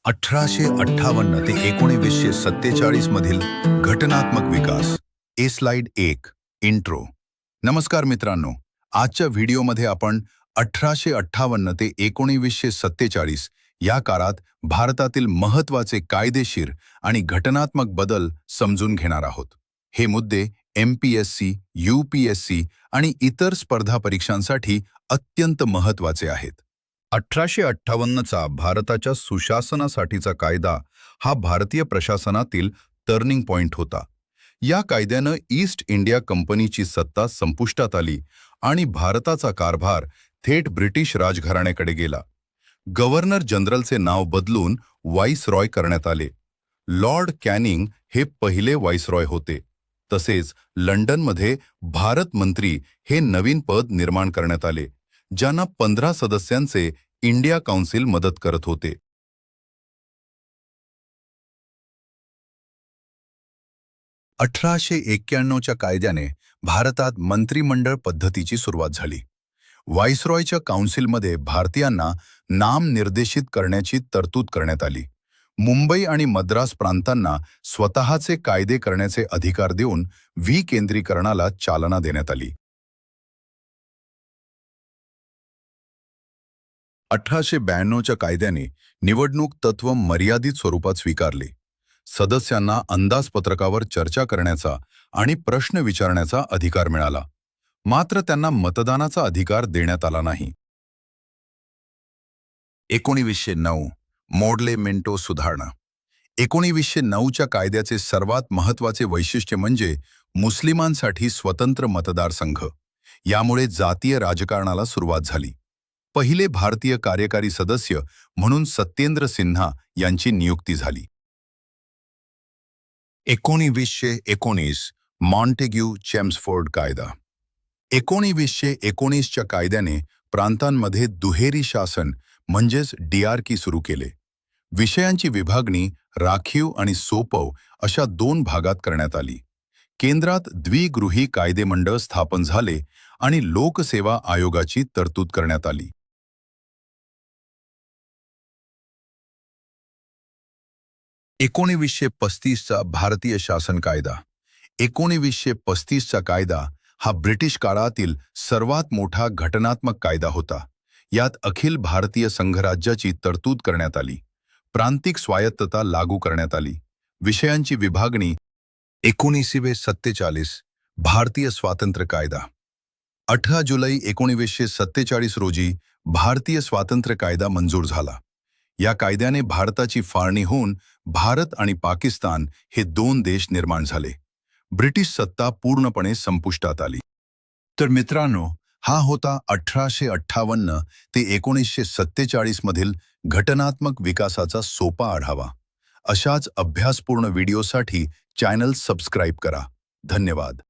1858 ते 1947 मधील घटनात्मक विकास. स्लाइड 1. इंट्रो. नमस्कार मित्रांनो, आजच्या व्हिडिओमध्ये आपण 1858 ते 1947 या काळात भारतातील महत्त्वाचे कायदेशीर आणि घटनात्मक बदल समजून घेणार आहोत. हे मुद्दे MPSC, UPSC आणि इतर स्पर्धा परीक्षांसाठी अत्यंत महत्त्वाचे आहेत. 1858चा भारताच्या सुशासनासाठीचा कायदा हा भारतीय प्रशासनातील टर्निंग पॉइंट होता. या कायद्यानं ईस्ट इंडिया कंपनीची सत्ता संपुष्टात आली आणि भारताचा कारभार थेट ब्रिटिश राजघराण्याकडे गेला. गव्हर्नर जनरलचे नाव बदलून व्हाईसरॉय करण्यात आले. लॉर्ड कॅनिंग हे पहिले व्हाईसरॉय होते. तसेच लंडनमध्ये भारत मंत्री हे नवीन पद निर्माण करण्यात आले, ज्यांना 15 सदस्यांचे इंडिया काउन्सिल मदत करत होते. 1891च्या कायद्याने भारतात मंत्रिमंडळ पद्धतीची सुरुवात झाली. व्हाईसरॉयच्या काउन्सिलमध्ये भारतीयांना नाम निर्देशित करण्याची तरतूद करण्यात आली. मुंबई आणि मद्रास प्रांतांना स्वतःचे कायदे करण्याचे अधिकार देऊन विकेंद्रीकरणाला चालना देण्यात आली. 1892च्या कायद्याने निवडणूक तत्त्व मर्यादित स्वरूपात स्वीकारले. सदस्यांना अंदाजपत्रकावर चर्चा करण्याचा आणि प्रश्न विचारण्याचा अधिकार मिळाला, मात्र त्यांना मतदानाचा अधिकार देण्यात आला नाही. 1909 मोडले मिंटो सुधारणा. 1909च्या कायद्याचे सर्वात महत्त्वाचे वैशिष्ट्य म्हणजे मुस्लिमांसाठी स्वतंत्र मतदारसंघ. यामुळे जातीय राजकारणाला सुरुवात झाली. पहिले भारतीय कार्यकारी सदस्य म्हणून सत्येंद्र सिन्हा यांची नियुक्ती झाली. 1919 मॉन्टेग्यू चेम्सफोर्ड कायदा. 1919च्या कायद्याने प्रांतांमध्ये दुहेरी शासन म्हणजेच DRK सुरू केले. विषयांची विभागणी राखीव आणि सोपव अशा 2 भागात करण्यात आली. केंद्रात द्विगृही कायदेमंडळ स्थापन झाले आणि लोकसेवा आयोगाची तरतूद करण्यात आली. 1935चा भारतीय शासन कायदा. 1935चा कायदा हा ब्रिटिश काळातील सर्वात मोठा घटनात्मक कायदा होता. यात अखिल भारतीय संघराज्याची तरतूद करण्यात आली. प्रांतिक स्वायत्तता लागू करण्यात आली. विषयांची विभागणी. 1947 भारतीय स्वातंत्र्य कायदा. 18 जुलै 1947 रोजी भारतीय स्वातंत्र्य कायदा मंजूर झाला. या कायद्याने भारताची फाळणी होऊन भारत आणि पाकिस्तान हे 2 देश निर्माण झाले. ब्रिटिश सत्ता पूर्णपणे संपुष्टात आली. तर मित्रांनो, हा होता 1858 ते 1947 मधील घटनात्मक विकासाचा सोपा आढावा. अशाच अभ्यासपूर्ण व्हिडिओसाठी चॅनल सबस्क्राईब करा. धन्यवाद.